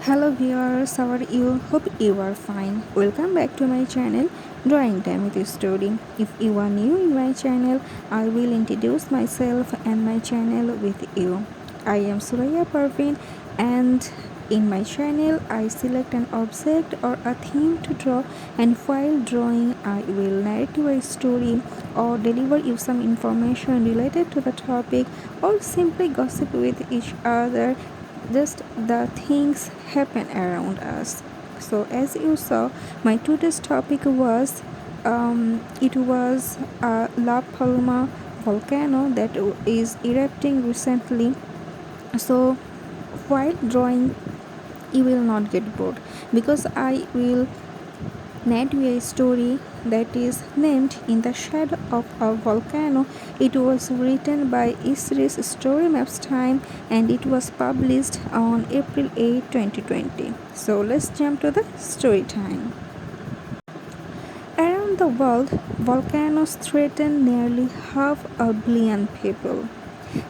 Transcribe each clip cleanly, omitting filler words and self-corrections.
Hello viewers, how are you? Hope you are fine. Welcome back to my channel Drawing Time with Story. If you are new in my channel, I will introduce myself and my channel with you. I am Suraya Parveen, and in my channel I select an object or a theme to draw, and while drawing I will narrate you a story or deliver you some information related to the topic or simply gossip with each other, just the things happen around us. So as you saw, my today's topic was La Palma volcano that is erupting recently. So while drawing you will not get bored, because I will narrate you a story that is named In the Shadow of a Volcano. It was written by Isris Story Maps Time, and it was published on April 8, 2020. So let's jump to the story time. Around the world, volcanoes threaten nearly half a billion people.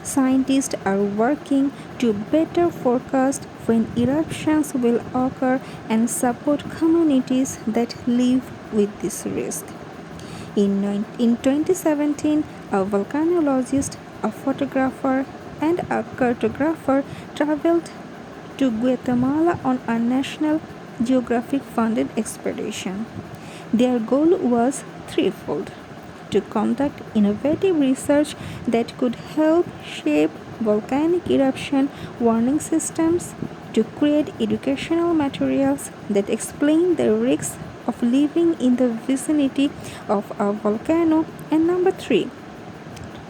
Scientists are working to better forecast when eruptions will occur and support communities that live with this risk. In 2017, a volcanologist, a photographer, and a cartographer traveled to Guatemala on a National Geographic funded expedition. Their goal was threefold: to conduct innovative research that could help shape volcanic eruption warning systems, to create educational materials that explain the risks of living in the vicinity of a volcano, and number 3,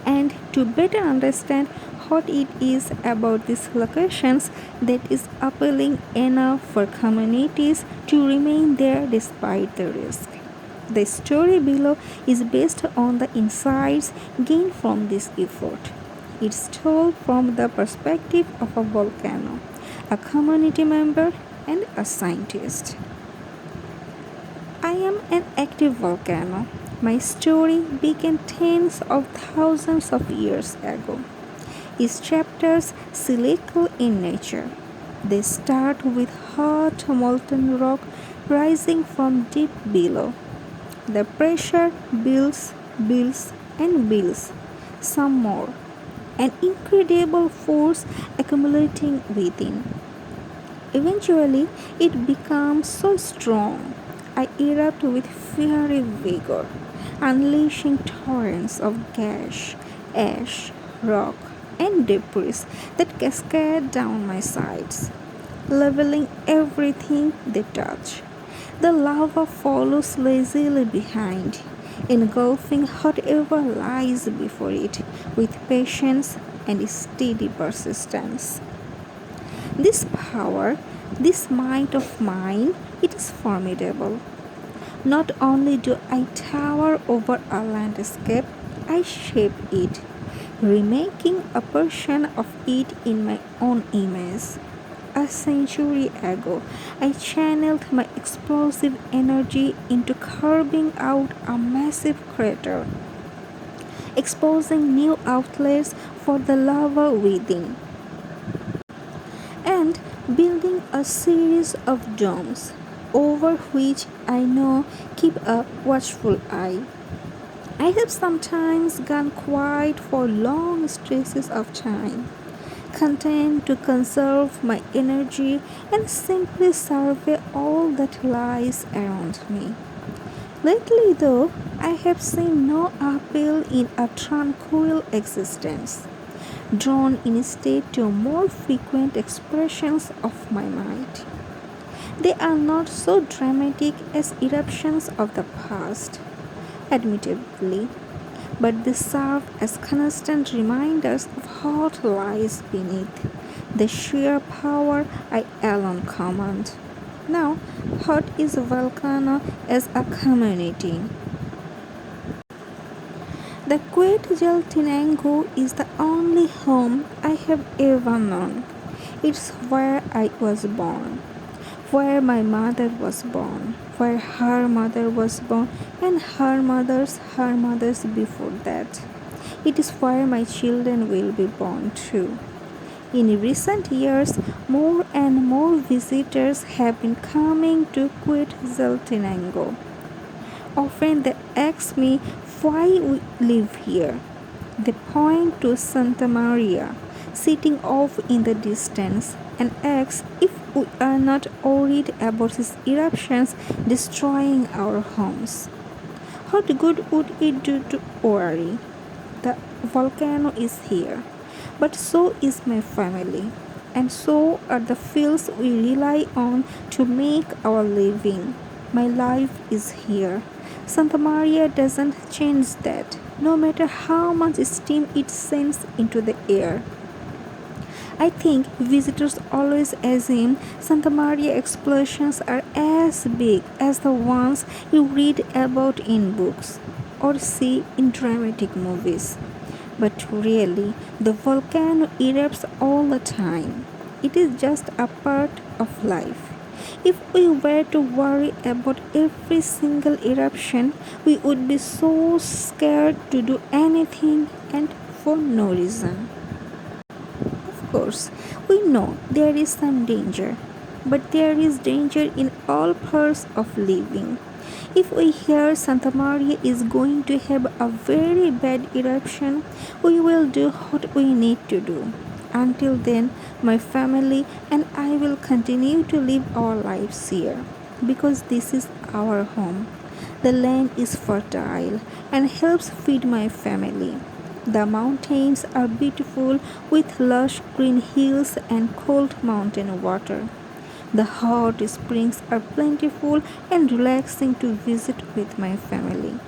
and to better understand what it is about these locations that is appealing enough for communities to remain there despite the risk. The story below is based on the insights gained from this effort. It's told from the perspective of a volcano, a community member, and a scientist. I am an active volcano. My story began tens of thousands of years ago. Its chapters cyclical in nature. They start with hot molten rock rising from deep below. The pressure builds, and builds. Some more. An incredible force accumulating within. Eventually, it becomes so strong. I erupt with fiery vigor, unleashing torrents of gas, ash, rock, and debris that cascade down my sides, leveling everything they touch. The lava follows lazily behind, engulfing whatever lies before it with patience and steady persistence. This power, this might of mine, it is formidable. Not only do I tower over a landscape, I shape it, remaking a portion of it in my own image. A century ago, I channeled my explosive energy into carving out a massive crater, exposing new outlets for the lava within, and building a series of domes over which I know keep a watchful eye. I have sometimes gone quiet for long stretches of time, content to conserve my energy and simply survey all that lies around me. Lately, though, I have seen no appeal in a tranquil existence, drawn instead to more frequent expressions of my mind. They are not so dramatic as eruptions of the past, admittedly, but they serve as constant reminders of what lies beneath, the sheer power I alone command. Now, what is a volcano as a community? The Quetzaltenango is the only home I have ever known. It's where I was born, where my mother was born, where her mother was born, and her mothers before that. It is where my children will be born too. In recent years, more and more visitors have been coming to Quetzaltenango. Often they ask me why we live here. They point to Santa Maria, sitting off in the distance, and ask if we are not worried about its eruptions destroying our homes. What good would it do to worry? The volcano is here, but so is my family, and so are the fields we rely on to make our living. My life is here. Santa Maria doesn't change that, no matter how much steam it sends into the air. I think visitors always assume Santa Maria explosions are as big as the ones you read about in books or see in dramatic movies. But really, the volcano erupts all the time. It is just a part of life. If we were to worry about every single eruption, we would be so scared to do anything and for no reason. Of course, we know there is some danger, but there is danger in all parts of living. If we hear Santa Maria is going to have a very bad eruption, we will do what we need to do. Until then, my family and I will continue to live our lives here because this is our home. The land is fertile and helps feed my family. The mountains are beautiful with lush green hills and cold mountain water. The hot springs are plentiful and relaxing to visit with my family.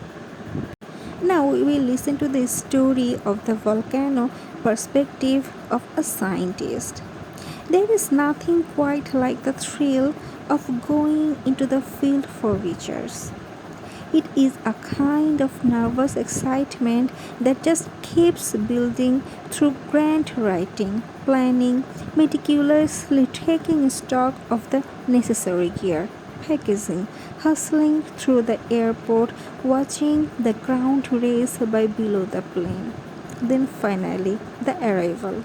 Now we will listen to the story of the volcano perspective of a scientist. There is nothing quite like the thrill of going into the field for research. It is a kind of nervous excitement that just keeps building through grant writing, planning, meticulously taking stock of the necessary gear, packaging, hustling through the airport, watching the ground race by below the plane. Then finally, the arrival.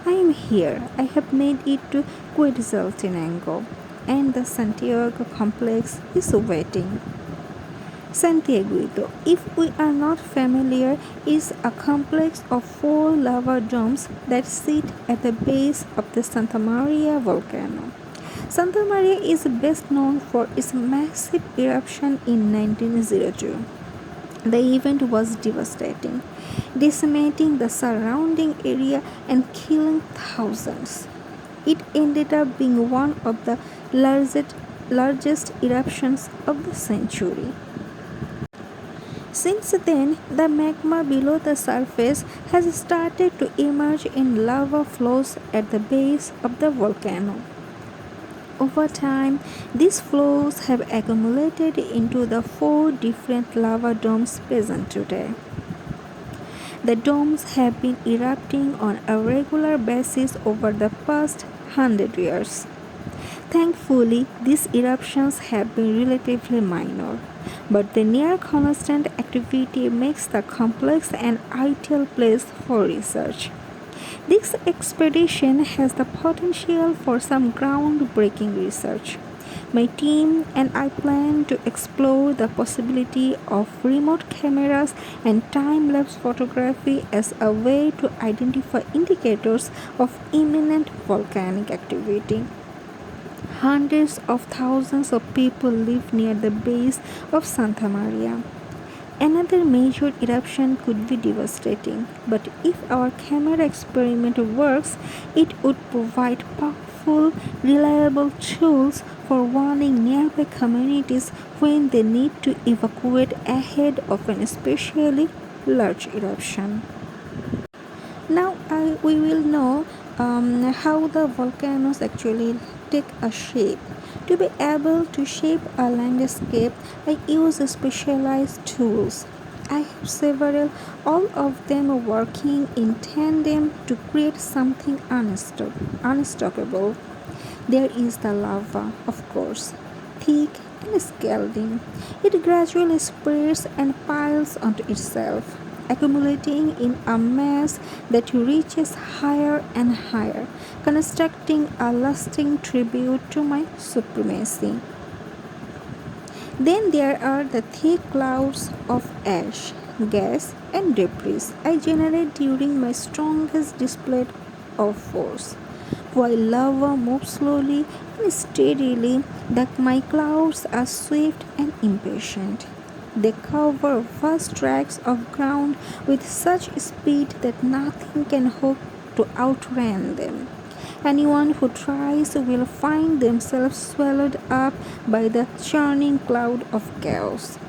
I am here. I have made it to Quetzaltenango, and the Santiago complex is waiting. Santiago, if we are not familiar, is a complex of four lava domes that sit at the base of the Santa Maria volcano. Santa Maria is best known for its massive eruption in 1902. The event was devastating, decimating the surrounding area and killing thousands. It ended up being one of the largest eruptions of the century. Since then, the magma below the surface has started to emerge in lava flows at the base of the volcano. Over time, these flows have accumulated into the four different lava domes present today. The domes have been erupting on a regular basis over the past 100 years. Thankfully, these eruptions have been relatively minor, but the near constant activity makes the complex an ideal place for research. This expedition has the potential for some groundbreaking research. My team and I plan to explore the possibility of remote cameras and time lapse photography as a way to identify indicators of imminent volcanic activity. Hundreds of thousands of people live near the base of Santa Maria. Another major eruption could be devastating, but if our camera experiment works, it would provide powerful, reliable tools for warning nearby communities when they need to evacuate ahead of an especially large eruption. Now we will know how the volcanoes actually take a shape. To be able to shape a landscape, I use specialized tools. I have several, all of them working in tandem to create something unstoppable. There is the lava, of course, thick and scalding. It gradually spreads and piles onto itself. accumulating in a mass that reaches higher and higher, constructing a lasting tribute to my supremacy. Then there are the thick clouds of ash, gas, and debris I generate during my strongest display of force. While lava moves slowly and steadily, my clouds are swift and impatient. They cover vast tracts of ground with such speed that nothing can hope to outrun them. Anyone who tries will find themselves swallowed up by the churning cloud of chaos.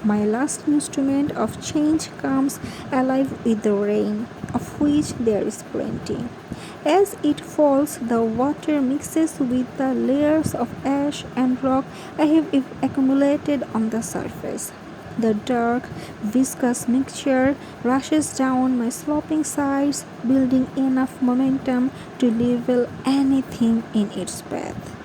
My last instrument of change comes alive with the rain, of which there is plenty. As it falls, the water mixes with the layers of ash and rock I have accumulated on the surface. The dark, viscous mixture rushes down my sloping sides, building enough momentum to level anything in its path.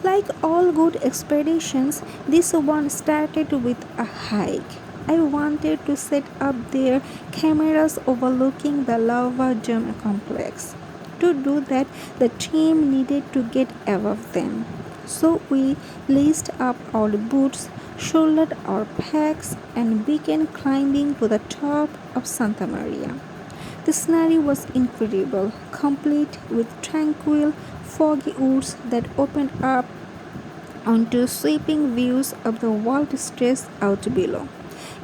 Like all good expeditions, this one started with a hike. I wanted to set up their cameras overlooking the lava dome complex. To do that, the team needed to get above them. So we laced up our boots, shouldered our packs, and began climbing to the top of Santa Maria. The scenery was incredible, complete with tranquil, foggy woods that opened up onto sweeping views of the world stretched out below.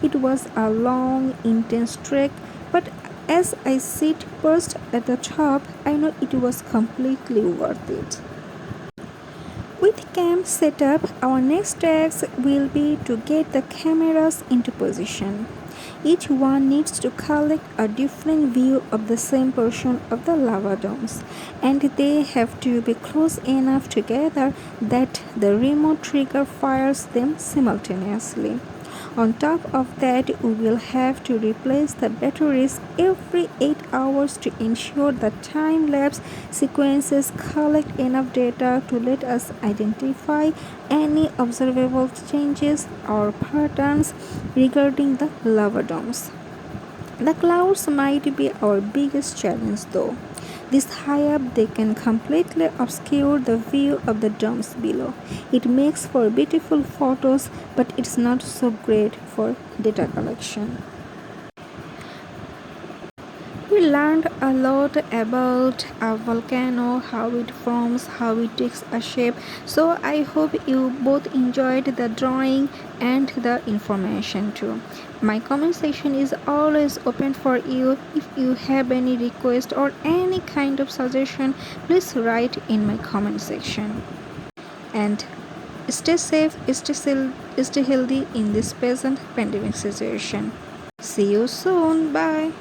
It was a long, intense trek, but as I sit perched at the top, I know it was completely worth it. With camp set up, our next task will be to get the cameras into position. Each one needs to collect a different view of the same portion of the lava domes, and they have to be close enough together that the remote trigger fires them simultaneously. On top of that, we will have to replace the batteries every 8 hours to ensure the time-lapse sequences collect enough data to let us identify any observable changes or patterns regarding the lava domes. The clouds might be our biggest challenge though. This high up, they can completely obscure the view of the domes below. It makes for beautiful photos, but it's not so great for data collection. We learned a lot about a volcano, how it forms, how it takes a shape. So I hope you both enjoyed the drawing and the information too. My comment section is always open for you. If you have any request or any kind of suggestion, please write in my comment section. And stay safe, stay healthy in this present pandemic situation. See you soon. Bye.